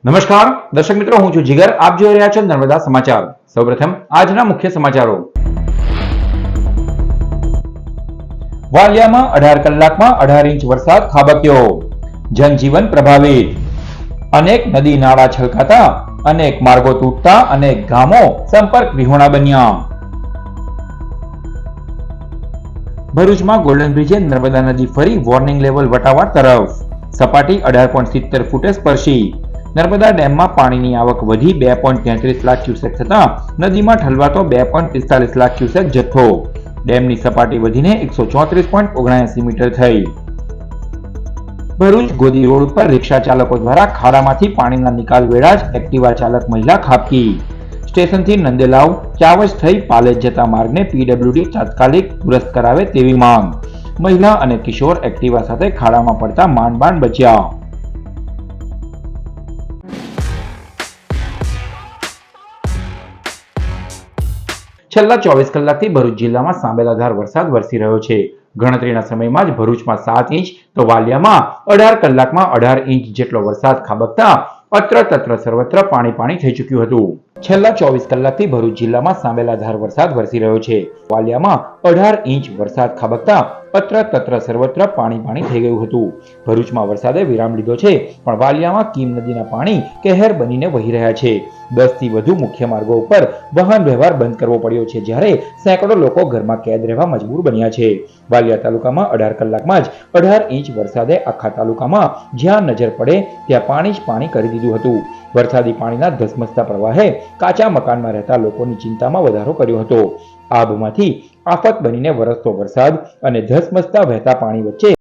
નમસ્કાર દર્શક મિત્રો, હું છું જીગર. આપ જોઈ રહ્યા છો નર્મદા સમાચાર. સૌપ્રથમ આજના મુખ્ય સમાચારો. વાલિયામાં 18 કલાકમાં 18 ઇંચ વરસાદ ખાબક્યો. જનજીવન પ્રભાવિત. અનેક નદી નાળા છલકાતા, અનેક માર્ગો તૂટતા, અનેક ગામો સંપર્ક વિહોણા બન્યા. ભરૂચમાં ગોલ્ડન બ્રિજે નર્મદા નદી ફરી વોર્નિંગ લેવલ વટાવા તરફ. સપાટી 18.70 ફૂટે સ્પર્શી. નર્મદા ડેમમાં પાણીની આવક વધી 2.33 લાખ ક્યુસેક થતાં નદીમાં ઠલવાતો 2.45 લાખ ક્યુસેક જથ્થો. ડેમની સપાટી વધીને 134.79 મીટર થઈ. ભરૂચ ગોદી રોડ ઉપર રિક્ષા ચાલકો દ્વારા ખાડામાંથી પાણીના નિકાલ વેળા જ એક્ટિવા ચાલક મહિલા ખાબકી. સ્ટેશનથી નંદેલાવ ચાવજ થઈ પાલેજ જતા માર્ગને પીડબ્લ્યુડી તાત્કાલિક દુરસ્ત કરાવે તેવી માંગ. મહિલા અને કિશોર એક્ટિવા સાથે ખાડામાં પડતા માંડ બચ્યા. છેલ્લા 24 કલાકથી ભરૂચ જિલ્લામાં સાંબેલાધાર વરસાદ વરસી રહ્યો છે. ગણતરીના સમયમાં જ ભરૂચમાં 7 ઇંચ તો વાલિયામાં 18 કલાકમાં 18 ઇંચ જેટલો વરસાદ ખાબકતા અત્ર તત્ર સર્વત્ર પાણી થઈ ચૂક્યું હતું. છેલ્લા 24 કલાકથી ભરૂચ જિલ્લામાં સાંબેલાધાર વરસાદ વરસી રહ્યો છે. વાલિયામાં 18 ઇંચ વરસાદ ખાબકતા અત્ર તત્ર સર્વત્ર પાણી થઈ ગયું હતું. ભરૂચમાં વરસાદે વિરામ લીધો છે, પણ વાલિયામાં કીમ નદીના પાણી કહેર બનીને વહી રહ્યા છે. 10 થી વધુ મુખ્ય માર્ગો ઉપર વાહન વ્યવહાર બંધ કરવો પડ્યો છે, જ્યારે સેંકડો લોકો ઘરમાં કેદ રહેવા મજબૂર બન્યા છે. વાલિયા તાલુકામાં 18 કલાકમાં જ 18 ઇંચ વરસાદે આખા તાલુકામાં જ્યાં નજર પડે ત્યાં પાણી કરી દીધું હતું. વરસાદી પાણીના ધસમસતા પ્રવાહે કાચા મકાનમાં રહેતા લોકોની ચિંતામાં વધારો કર્યો હતો. આબમાંથી આફત બનીને વરસતો વરસાદ અને ધસમસતા વહેતા પાણી વચ્ચે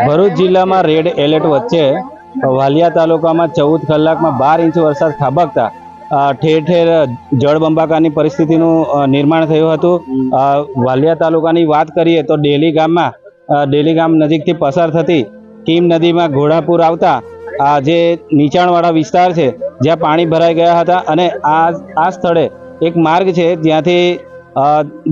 ભરૂચ જિલ્લામાં રેડ એલર્ટ વચ્ચે વાલિયા તાલુકામાં 14 કલાકમાં 12 ઇંચ વરસાદ ખાબકતા ઠેર ઠેર જળબંબાકારની પરિસ્થિતિનું નિર્માણ થયું હતું. વાલિયા તાલુકાની વાત કરીએ તો ડેલી ગામ નજીકથી પસાર થતી કીમ નદીમાં ઘોડાપુર આવતા આ જે નીચાણવાળા વિસ્તાર છે જ્યાં પાણી ભરાઈ ગયા હતા અને આ સ્થળે એક માર્ગ છે જ્યાંથી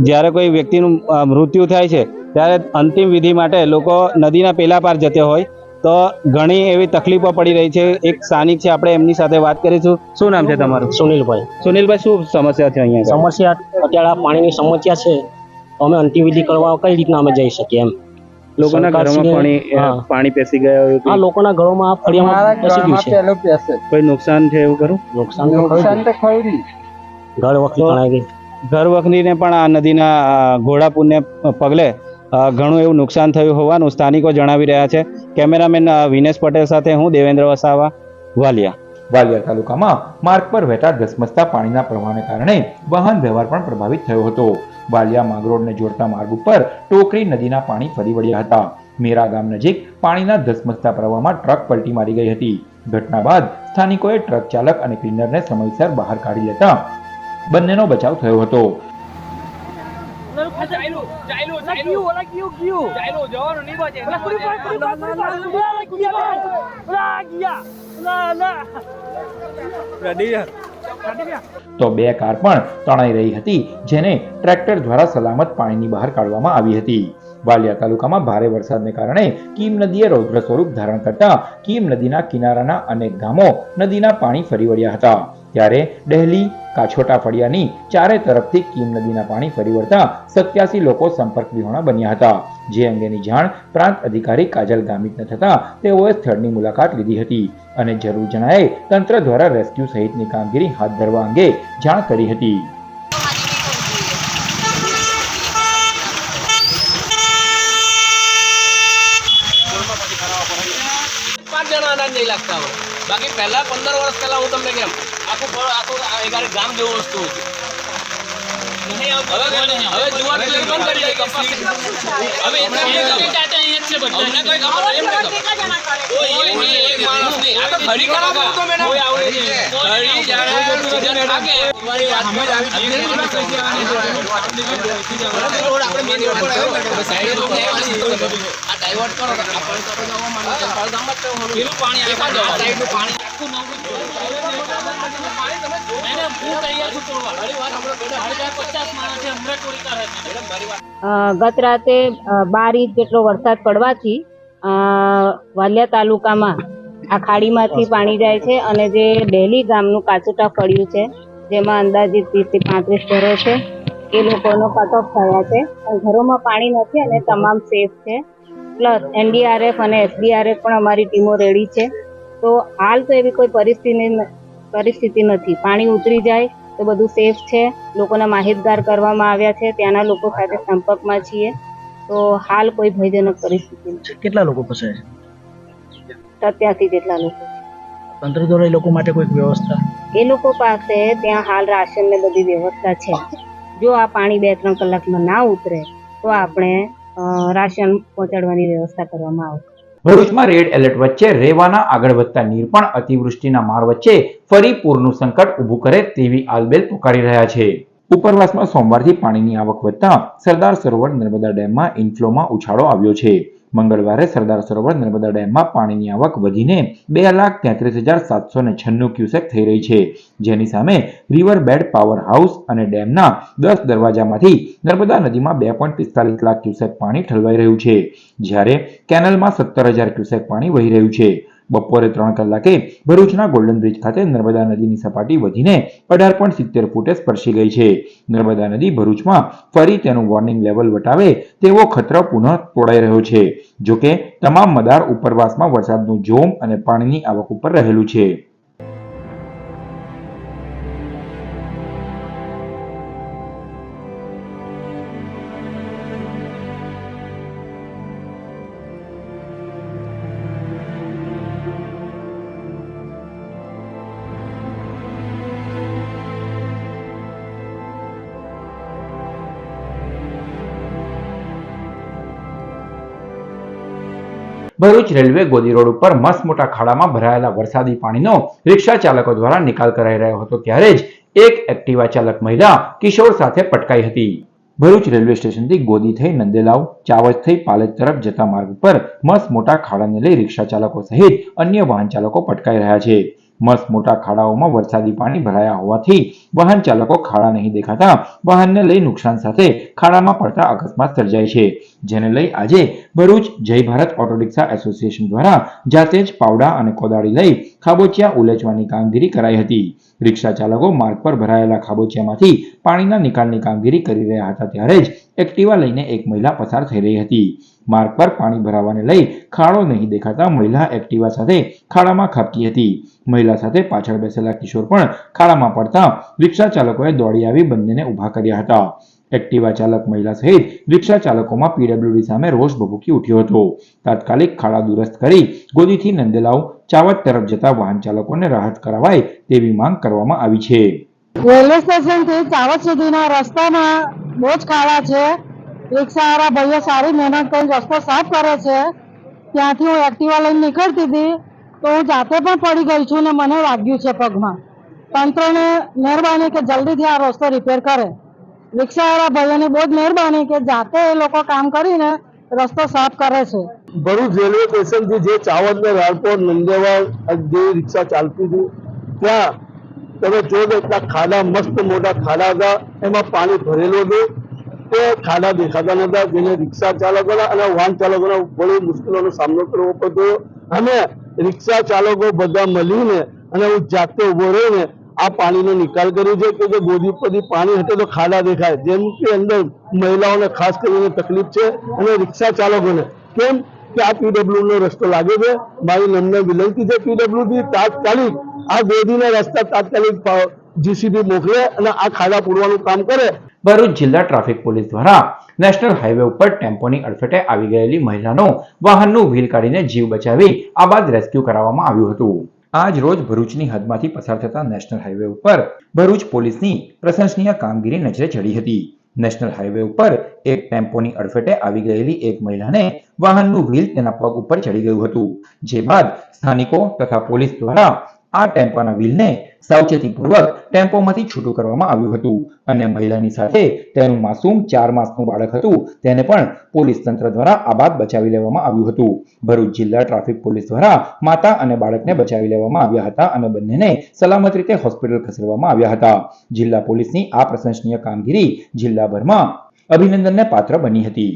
જ્યારે કોઈ વ્યક્તિનું મૃત્યુ થાય છે ત્યારે અંતિમ વિધિ માટે લોકો નદીના પેલા પાર જતા હોય તો ઘણી એવી તકલીફો પડી રહી છે. એક સ્થાનિક છે, આપણે એમની સાથે વાત કરીશું. શું નામ છે તમારું? સુનિલભાઈ. સુનિલભાઈ, શું સમસ્યા છે અહીંયા? સમસ્યા અત્યારે આ પાણીની સમસ્યા છે. અમે અંતિમવિધિ કરવા કઈ રીતના અમે જઈ શકીએ એમ? લોકોના ઘરોમાં પાણી પેસી ગયા હોય? આ લોકોના ઘરોમાં આ ફળિયામાં પેસી ગયું છે. કોઈ નુકસાન છે એવું ખરું? નુકસાન તો ખરું. ઘર વખરી તણાઈ ગઈ. ઘર વખરીને પણ આ નદીના ઘોડાપુરને પગલે ઘણું એવું નુકસાન થયું હોવાનું સ્થાનિકો જણાવી રહ્યા છે. કેમેરામેન વિનેશ પટેલ સાથે હું દેવેન્દ્ર વસાવા, વાલિયા. વાલિયા તાલુકામાં માર્ગ પર વહેતા ધસમસતા પાણીના પ્રવાહને કારણે વાહન વ્યવહાર પણ પ્રભાવિત થયો હતો. વાલિયા માંગરોળને જોડતા માર્ગ ઉપર ટોકરી નદીના પાણી ફરી વળ્યા હતા. મેરા ગામ નજીક પાણીના ધસમસતા પ્રવાહમાં ટ્રક પલટી મારી ગઈ હતી. ઘટના બાદ સ્થાનિકોએ ટ્રક ચાલક અને ક્લીનરને સમયસર બહાર કાઢી લેતા બંનેનો બચાવ થયો હતો. તો બે કાર પણ તણાઈ રહી હતી, જેને ટ્રેક્ટર દ્વારા સલામત પાણીની બહાર કાઢવામાં આવી હતી. વાલિયા તાલુકામાં ભારે વરસાદને કારણે કીમ નદીએ રૌદ્ર સ્વરૂપ ધારણ કરતા કીમ નદીના કિનારાના અનેક ગામો નદીના પાણી ફરી વળ્યા હતા. ત્યારે ડહેલી કાછોટા ફળિયાની ચારે તરફથી કીમ નદીના પાણી ફરી વળતા 87 લોકો સંપર્ક વિહોણા બન્યા હતા. જે અંગેની જાણ પ્રાંત અધિકારી કાજલ ગામિતને થતા તેઓએ સ્થળની મુલાકાત લીધી હતી અને જરૂર જણાયે તંત્ર દ્વારા રેસ્ક્યુ સહિતની કામગીરી હાથ ધરવા અંગે જાણ કરી હતી. બાકી પહેલા 15 વર્ષ પહેલા હું તમને કેમ આખું ગામ જેવું વસ્તુ હતું. હવે જુવાર બંધ કરી દે કપાસ. હવે અમને કોઈ ખબર એમ કોઈ એક માણસ નહીં. આ તો ખરી કલાકાર તો મેડમ કોઈ આવડે છે. ખરી જાણે સીઝન લાગે તમારી વાત અમે જ આવી રોડ આપણે મેન રોડ પર આવ્યો સાઈડ રોડ ને આ ડાયવર્ટ કરો આપણે તો નવો માનો ચંપાળ ગામ જ તો પેલું પાણી આ સાઈડનું પાણી આખું નવું પાણી તમે જો એને હું તૈયાર છું તોડવા. મારી વાત આપણે બેટા 50 માણસ છે હમણાં તોડી કાઢે મેડમ મારી વાત. ગત રાતે 12 ઇંચ જેટલો વરસાદ પડવાથી વાલિયા તાલુકામાં આ ખાડીમાંથી પાણી જાય છે અને જે ડેલી ગામનું કાચોટા ફળ્યું છે જેમાં અંદાજિત 30 થી 35 ઘરો છે એ લોકોનો કટ ઓફ થયા છે. ઘરોમાં પાણી નથી અને તમામ સેફ છે. પ્લસ NDRF અને SDRF પણ અમારી ટીમો રેડી છે. તો હાલ તો એવી કોઈ પરિસ્થિતિ નથી. પાણી ઉતરી જાય તો બધું સેફ છે. લોકોના માહિતગાર કરવામાં આવ્યા છે. ત્યાંના લોકો સાથે સંપર્કમાં છીએ. તો હાલ કોઈ ભયજનક પરિસ્થિતિ નથી. કેટલા લોકો ફસાય છે? 87 જેટલા લોકો. તંત્ર દ્વારા એ લોકો માટે કોઈ વ્યવસ્થા? એ લોકો પાસે ત્યાં હાલ રાશન ને બધી વ્યવસ્થા છે. જો આ પાણી 2-3 કલાકમાં ના ઉતરે તો આપણે રાશન પહોંચાડવાની વ્યવસ્થા કરવામાં આવશે. ભરૂચમાં રેડ એલર્ટ વચ્ચે રેવાના આગળ વધતા નીર પણ અતિવૃષ્ટિના માર વચ્ચે ફરી પૂરનું સંકટ ઊભું કરે તેવી આલબેલ પુકારી રહ્યા છે. ઉપરવાસમાં સોમવારથી પાણીની આવક વધતા સરદાર સરોવર નર્મદા ડેમમાં ઇનફ્લોમાં ઉછાળો આવ્યો છે. મંગળવારે સરદાર સરોવર નર્મદા ડેમમાં પાણીની આવક વધીને 2,33,796 ક્યુસેક થઈ રહી છે, જેની સામે રિવર બેડ પાવર હાઉસ અને ડેમના 10 દરવાજામાંથી નર્મદા નદીમાં 2.45 લાખ ક્યુસેક પાણી ઠલવાઈ રહ્યું છે, જ્યારે કેનલમાં 17,000 ક્યુસેક પાણી વહી રહ્યું છે. બપોરે 3 કલાકે ભરૂચના ગોલ્ડન બ્રિજ ખાતે નર્મદા નદીની સપાટી વધીને 18.70 ફૂટે સ્પર્શી ગઈ છે. નર્મદા નદી ભરૂચમાં ફરી તેનું વોર્નિંગ લેવલ વટાવે તેવો ખતરો પુનઃ તોડાઈ રહ્યો છે. જોકે તમામ મદાર ઉપરવાસમાં વરસાદનું જોમ અને પાણીની આવક ઉપર રહેલું છે. ભરૂચ રેલવે ગોદી રોડ ઉપર મસ્ત મોટા ખાડામાં ભરાયેલા વરસાદી પાણીનો રિક્ષા ચાલકો દ્વારા નિકાલ કરાઈ રહ્યો હતો ત્યારે જ એક એક્ટિવા ચાલક મહિલા કિશોર સાથે પટકાઈ હતી. ભરૂચ રેલવે સ્ટેશનથી ગોદી થઈ નંદેલાવ, ચાવજ થઈ પાલેજ તરફ જતા માર્ગ પર મસ્ત મોટા ખાડાને લઈ રિક્ષા ચાલકો સહિત અન્ય વાહન ચાલકો પટકાઈ રહ્યા છે. મસ્ત મોટા ખાડાઓમાં વરસાદી પાણી ભરાયા હોવાથી વાહન ચાલકો ખાડા નહીં દેખાતા વાહનને લઈ નુકસાન સાથે ખાડામાં પડતા અકસ્માત સર્જાય છે. જેને લઈ આજે ભરૂચ જય ભારત ઓટો રિક્ષા એસોસિએશન દ્વારા જાતે જ પાવડા અને કોદાળી લઈ ખાબોચિયા ઉલેચવાની કામગીરી કરાઈ હતી. રિક્ષા ચાલકો માર્ગ પર ભરાયેલા ખાબોચિયામાંથી પાણીના નિકાલની કામગીરી કરી રહ્યા હતા ત્યારે જ એક્ટિવા લઈને એક મહિલા પસાર થઈ રહી હતી. માર્ગ પર પાણી ભરાવાને લઈ ખાડો નહીં દેખાતા મહિલા એક્ટિવા સાથે ખાડામાં ખાબકી હતી. મહિલા સાથે પાછળ બેસેલા કિશોર પણ ખાડામાં પડતા રિક્ષા ચાલકોએ દોડી આવી બંનેને ઊભા કર્યા હતા. એક્ટિવા ચાલક મહિલા સહિત રિક્ષા ચાલકોમાં પીડબ્લ્યુડી સામે રોષ ભભૂકી ઉઠ્યો હતો. તાત્કાલિક ખાડા દુરસ્ત કરી ગોદીથી નંદેલાવ, ચાવજ તરફ જતા વાહન ચાલકોને રાહત કરાવાય તેવી માંગ કરવામાં આવી છે. રેલવે સ્ટેશનથી ચાવજ સુધીના રસ્તામાં બહુ જ ખાડા છે. રિક્ષાવાળા ભાઈઓ સારી મહેનત કરીને રસ્તો સાફ કરે છે. ત્યાંથી હું એક્ટિવા લઈને નીકળતી હતી તો હું જાતે પણ પડી ગઈ છું ને મને વાગ્યું છે પગમાં. તંત્રને મહેરબાની કે જલ્દીથી આ રસ્તો રિપેર કરે. રિક્ષાવાળા ભાઈઓની બહુ જ મહેરબાની કે જાતે એ લોકો કામ કરીને રસ્તો સાફ કરે છે. ભરૂચ રેલવે સ્ટેશનથી જે ચાવજ ને રાણપોર નંદેવાડ જે રિક્ષા ચાલતી હતી ત્યાં તમે જો એટલા ખાડા મસ્ત મોટા ખાડા હતા, એમાં પાણી ભરેલું હતું. તે ખાડા દેખાતા નતા, જેને રિક્ષા ચાલકોના અને વાહન ચાલકોના બહુ મુશ્કેલીનો સામનો કરવો પડતો. અને રિક્ષા ચાલકો બધા મળીને અને હું જાતે ઉભો રહીને આ પાણીનો નિકાલ કર્યો છે કે ગોદી પરથી પાણી હટે તો ખાડા દેખાય. જેમ કે અંદર મહિલાઓને ખાસ કરીને તકલીફ છે અને રિક્ષા ચાલકોને. કેમ કે આ પીડબ્લ્યુ નો રસ્તો લાગે છે. મારી નમ્ર વિનંતી છે પીડબ્લ્યુ થી તાત્કાલિક આ ગોદીના રસ્તા તાત્કાલિક જીસીબી મોકલે અને આ ખાડા પૂરવાનું કામ કરે. ભરૂચ જિલ્લા ટ્રાફિક પોલીસ દ્વારા નેશનલ હાઈવે ઉપર ટેમ્પોની અડફેટે આવી ગયેલી મહિલાનો વાહનનું વ્હીલ કાઢીને જીવ બચાવી આ બાદ રેસ્ક્યુ કરાવવામાં આવ્યું હતું. આજ રોજ ભરૂચની હદમાંથી પસાર થતા નેશનલ હાઈવે ઉપર ભરૂચ પોલીસની પ્રશંસનીય કામગીરી નજરે ચડી હતી. નેશનલ હાઈવે ઉપર એક ટેમ્પોની અડફેટે આવી ગયેલી એક મહિલાને વાહનનું વ્હીલ તેના પગ ઉપર ચડી ગયું હતું. જે બાદ સ્થાનિકો તથા પોલીસ દ્વારા આ ટેમ્પોના વ્હીલને સાવચેતીપૂર્વક ટેમ્પોમાંથી છૂટું કરવામાં આવ્યું હતું અને મહિલાની સાથે તેનું માસૂમ 4 માસનું બાળક હતું તેને પણ પોલીસ તંત્ર દ્વારા આબાદ બચાવી લેવામાં આવ્યું હતું. ભરૂચ જિલ્લા ટ્રાફિક પોલીસ દ્વારા માતા અને બાળકને બચાવી લેવામાં આવ્યા હતા અને બંનેને સલામત રીતે હોસ્પિટલ ખસેડવામાં આવ્યા હતા. જિલ્લા પોલીસની આ પ્રશંસનીય કામગીરી જિલ્લાભરમાં અભિનંદનને પાત્ર બની હતી.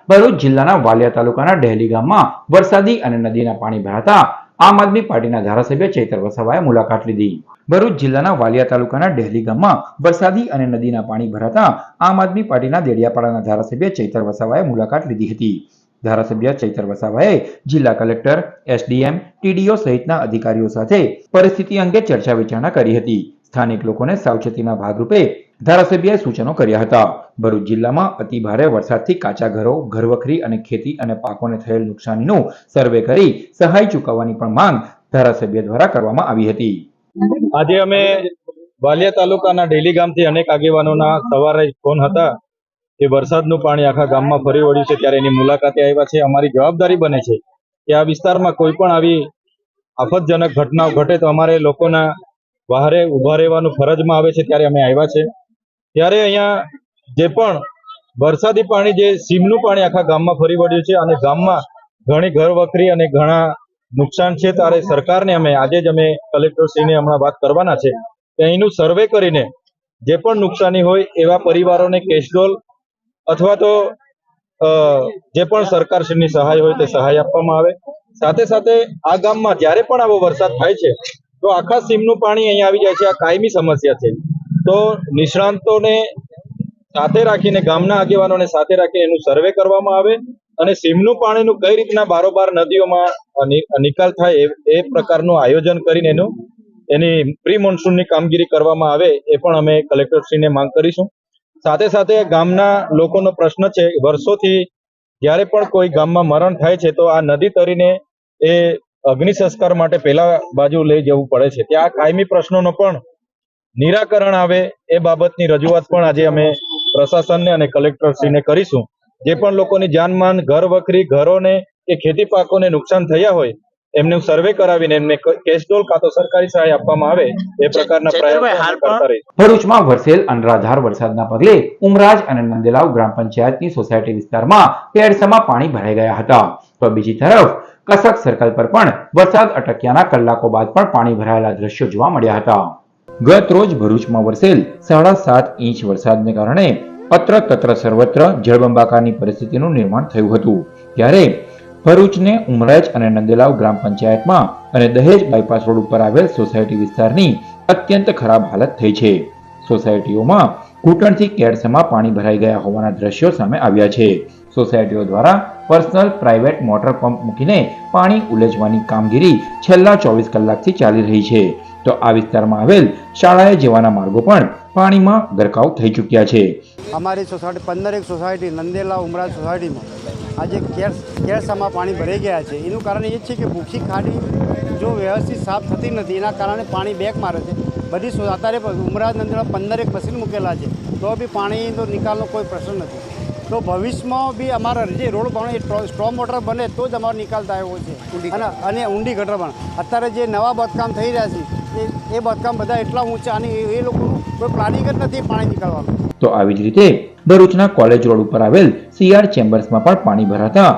ભરૂચ જિલ્લાના વાલિયા તાલુકાના ડહેલી ગામમાં વરસાદી અને નદીના પાણી ભરાતા આમ આદમી પાર્ટીના ધારાસભ્ય ચૈતર વસાવાએ મુલાકાત લીધી. ભરૂચ જિલ્લાના વાલિયા તાલુકાના ડહેલી ગામમાં વરસાદી અને નદીના પાણી ભરાતા આમ આદમી પાર્ટીના દેડિયાપાડાના ધારાસભ્ય ચૈતર વસાવાએ મુલાકાત લીધી હતી. ધારાસભ્ય ચૈતર વસાવાએ જિલ્લા કલેક્ટર, એસડીએમ, ટીડીઓ સહિતના અધિકારીઓ સાથે પરિસ્થિતિ અંગે ચર્ચા વિચારણા કરી હતી. સ્થાનિક લોકોને સાવચેતીના ભાગરૂપે ધારાસભ્યએ સૂચનો કર્યા હતા. ભરૂચ જિલ્લામાં અતિ ભારે વરસાદથી કાચા ઘરો, ઘરવખરી અને ખેતી અને પાકોને થયેલ નુકસાનીનું સર્વે કરી સહાય ચૂકવવાની પણ માંગ ધારાસભ્ય દ્વારા કરવામાં આવી હતી. આજે અમે વાલિયા તાલુકાના ડેલી ગામથી અનેક આગેવાનોના સવારે ફોન હતા કે વરસાદનું પાણી આખા ગામમાં ફરી વળ્યું છે ત્યારે એની મુલાકાતે આવ્યા છે. અમારી જવાબદારી બને છે કે આ વિસ્તારમાં કોઈ પણ આવી આફતજનક ઘટનાઓ ઘટે તો અમારે લોકોના બહારે ઉભા રહેવાનું ફરજમાં આવે છે ત્યારે અમે આવ્યા છે. ત્યારે અહીંયા જે પણ વરસાદી પાણી જે સીમનું પાણી આખા ગામમાં ફરી વળ્યું છે અને ગામમાં ઘણી ઘર વખરી અને ઘણા નુકસાન છે ત્યારે સરકારને આજે જ અમે કલેક્ટરશ્રીને હમણાં વાત કરવાના છે કે અહીંનું સર્વે કરીને જે પણ નુકસાની હોય એવા પરિવારોને કેશડોલ અથવા તો જે પણ સરકારશ્રીની સહાય હોય તે સહાય આપવામાં આવે. સાથે સાથે આ ગામમાં જ્યારે પણ આવો વરસાદ થાય છે તો આખા સીમનું પાણી અહીંયા આવી જાય છે. આ કાયમી સમસ્યા છે. તો નિષ્ણાંતોને સાથે રાખીને ગામના આગેવાનોને સાથે રાખીને એનું સર્વે કરવામાં આવે અને સીમનું પાણીનું કઈ રીતના બારોબાર નદીઓમાં નિકાલ થાય એ પ્રકારનું આયોજન કરીને એની પ્રી મોન્સૂનની કામગીરી કરવામાં આવે એ પણ અમે કલેક્ટરશ્રીને માંગ કરીશું. સાથે સાથે ગામના લોકોનો પ્રશ્ન છે, વર્ષોથી જ્યારે પણ કોઈ ગામમાં મરણ થાય છે તો આ નદી તરીને એ અગ્નિ સંસ્કાર માટે પેલા બાજુ લઈ જવું પડે છે. ત્યાં કાયમી પ્રશ્નોનો પણ નિરાકરણ આવે એ બાબતની રજૂઆત પણ આજે અમે પ્રશાસનને અને કલેક્ટરશ્રીને કરીશું. જે પણ લોકોની જાનમાન, ઘર વખરી, ઘરોને કે ખેતી પાકોને નુકસાન થયા હોય એમનું સર્વે કરાવીને એમને કેશડોલ કાં તો સરકારી સહાય આપવામાં આવે એ પ્રકારના પ્રયાસો અમે કરતા રહીશું. ભરૂચમાં વરસેલ અનરાધાર વરસાદના પગલે ઉમરાજ અને નંદેલાવ ગ્રામ પંચાયતની સોસાયટી વિસ્તારમાં કેડસમાં પાણી ભરાઈ ગયા હતા. તો બીજી તરફ કસક સર્કલ પર પણ વરસાદ અટક્યાના કલાકો બાદ પણ પાણી ભરાયેલા દ્રશ્યો જોવા મળ્યા હતા. ગત રોજ ભરૂચમાં વરસેલ 7.5 ઇંચ વરસાદને કારણે અત્ર તત્ર સર્વત્ર જળબંબાકારની પરિસ્થિતિનું નિર્માણ થયું હતું. ત્યારે ભરૂચને ઉમરાજ અને નંદેલાવ ગ્રામ પંચાયતમાં અને દહેજ બાયપાસ રોડ ઉપર આવેલ સોસાયટી વિસ્તારની અત્યંત ખરાબ હાલત થઈ છે. સોસાયટીઓમાં ઘૂંટણથી કેડસમાં પાણી ભરાઈ ગયા હોવાના દ્રશ્યો સામે આવ્યા છે. સોસાયટીઓ દ્વારા પર્સનલ પ્રાઇવેટ મોટર પંપ મૂકીને પાણી ઉલેચવાની કામગીરી છેલ્લા 24 કલાકથી ચાલી રહી છે. તો આ વિસ્તારમાં આવેલ શાળાએ જવાના માર્ગો પણ પાણીમાં ગરકાવ થઈ ચૂક્યા છે. અમારી સોસાયટી 15 સોસાયટી નંદેલા ઉમરાજ સોસાયટીમાં આજે કેરસામાં પાણી ભરાઈ ગયા છે. એનું કારણ એ જ છે કે ભૂખી ખાડી જો વ્યવસ્થિત સાફ થતી નથી, એના કારણે પાણી બેક મારે છે. બધી અત્યારે ઉમરાજ નંદેલા 15 મશીન મૂકેલા છે, તો બી પાણીનો નિકાલનો કોઈ પ્રશ્ન નથી. તો ભવિષ્યમાં બી અમારા જે રોડ બને સ્ટ્રોમ વોટર બને તો જ અમારો નિકાલ થાય એવો છે. અને ઊંડી ગટર પણ અત્યારે જે નવા બાંધકામ થઈ રહ્યા છે એ બાંધકામ બધા એટલા ઊંચા અને એ લોકોનું કોઈ પ્લાનિંગ જ નથી પાણી નીકળવાનું. તો આવી જ રીતે ભરૂચના કોલેજ રોડ ઉપર આવેલ સીઆર ચેમ્બર્સમાં પણ પાણી ભરાતા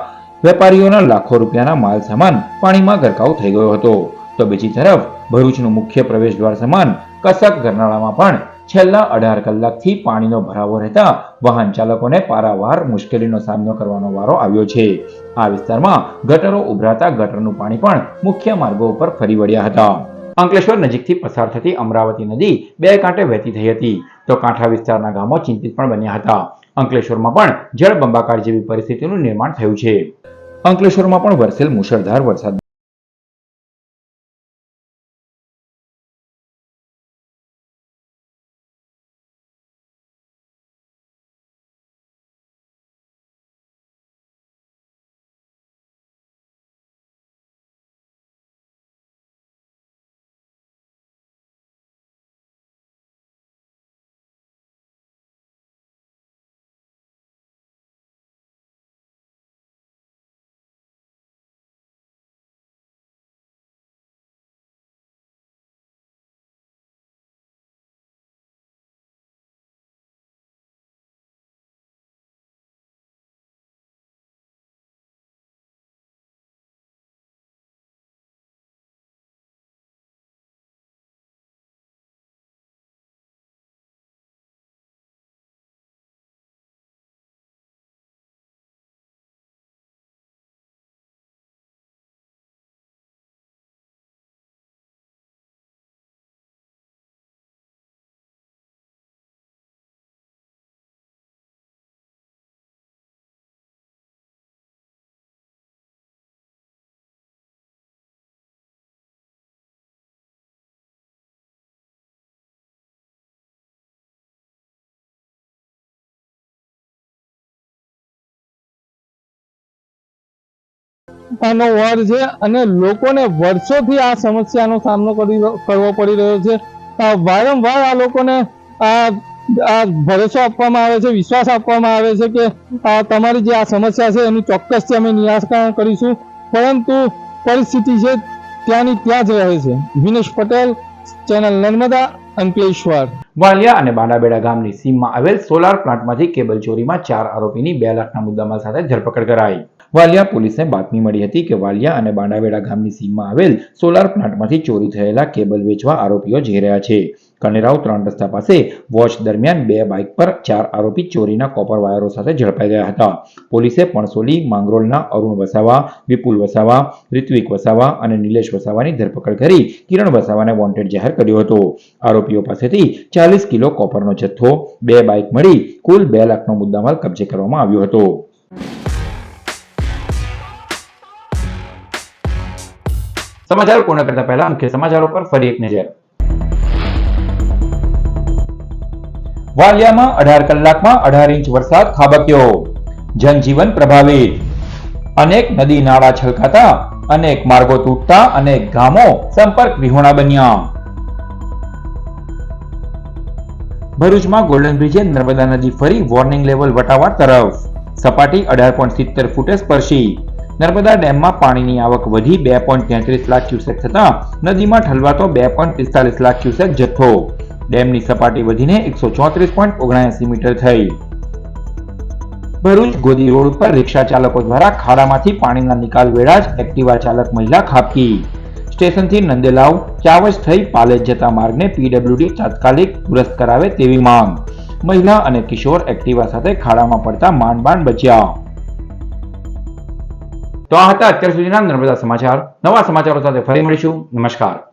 વેપારીઓના લાખો રૂપિયાના માલ સામાન પાણીમાં ગરકાવ થઈ ગયો હતો. તો બીજી તરફ ભરૂચનું મુખ્ય પ્રવેશ દ્વાર સમાન કસક ગરનાળામાં પણ છેલ્લા 18 કલાકથી પાણીનો ભરાવો રહેતા વાહન ચાલકોને પારાવાર મુશ્કેલીનો સામનો કરવાનો વારો આવ્યો છે. આ વિસ્તારમાં ગટરો ઉભરાતા ગટરનું પાણી પણ મુખ્ય માર્ગો ઉપર ફરી વળ્યા હતા. અંકલેશ્વર નજીકથી પસાર થતી અમરાવતી નદી બે કાંઠે વહેતી થઈ હતી, તો કાંઠા વિસ્તારના ગામો ચિંતિત પણ બન્યા હતા. અંકલેશ્વરમાં પણ જળબંબાકાર જેવી પરિસ્થિતિનું નિર્માણ થયું છે. અંકલેશ્વરમાં પણ વરસેલ મુશળધાર વરસાદ નો વર છે અને લોકોને વર્ષોથી આ સમસ્યાનો સામનો કરવો પડી રહ્યો છે. વારંવાર આ લોકોને ભરોસો આપવામાં આવે છે, વિશ્વાસ આપવામાં આવે છે કે તમારી જે આ સમસ્યા છે એનું ચોક્કસથી અમે નિરાકરણ કરીશું, પરંતુ પરિસ્થિતિ છે ત્યાંની ત્યાં જ રહે છે. વિનેશ પટેલ, ચેનલ નર્મદા, અંકલેશ્વર. વાલિયા અને બાંડાબેડા ગામની સીમમાં આવેલ સોલાર પ્લાન્ટમાંથી કેબલ ચોરીમાં 4 આરોપીની 2 લાખના મુદ્દામાલ સાથે ધરપકડ કરાઈ. વાલિયા પોલીસને બાતમી મળી હતી કે વાલિયા અને બાંડાબેડા ગામની સીમમાં આવેલ સોલાર પ્લાન્ટમાંથી ચોરી થયેલા કેબલ વેચવા આરોપીઓ જઈ રહ્યા છે. કનેરાવ 3 રસ્તા પાસે વોચ દરમિયાન 2 બાઇક પર 4 આરોપી ચોરીના કોપર વાયરો સાથે ઝડપાઈ ગયા હતા. પોલીસે પણસોલી માંગરોળના અરુણ વસાવા, વિપુલ વસાવા, ઋત્વિક વસાવા અને નિલેશ વસાવાની ધરપકડ કરી કિરણ વસાવાને વોન્ટેડ જાહેર કર્યો હતો. આરોપીઓ પાસેથી 40 કિલો કોપરનો જથ્થો, 2 બાઇક મળી કુલ 2 લાખનો મુદ્દામાલ કબજે કરવામાં આવ્યો હતો. સમાચાર પૂર્ણ કરતા પહેલા મુખ્ય સમાચારો પર ફરી એક નજર. વાલિયામાં 18 કલાકમાં 18 ઇંચ વરસાદ ખાબક્યો. જનજીવન પ્રભાવિત. અનેક નદી નાળા છલકાતા, અનેક માર્ગો તૂટતા અનેક ગામો સંપર્ક વિહોણા બન્યા. ભરૂચમાં ગોલ્ડન બ્રિજે નર્મદા નદી ફરી વોર્નિંગ લેવલ વટાવા તરફ. સપાટી 18.70 ફૂટે સ્પર્શી. નર્મદા ડેમમાં પાણીની આવક વધી 2.33 લાખ ક્યુસેક થતાં નદીમાં ઠલવાતો 2.45 લાખ ક્યુસેક જથ્થો. ડેમની સપાટી વધીને 134.79 મીટર થઈ. ભરૂચ ગોદી રોડ ઉપર રિક્ષા ચાલકો દ્વારા ખાડામાંથી પાણીના નિકાલ વેળા જ એક્ટિવા ચાલક મહિલા ખાબકી. સ્ટેશનથી નંદેલાવ ચાવજ થઈ પાલેજ જતા માર્ગને પીડબ્લ્યુડી તાત્કાલિક દુરસ્ત કરાવે તેવી માંગ. મહિલા અને કિશોર એક્ટિવા સાથે ખાડામાં પડતા માંડ બચ્યા. તો આ હતા અત્યાર સુધીના નર્મદા સમાચાર. નવા સમાચારો સાથે ફરી મળીશું. નમસ્કાર.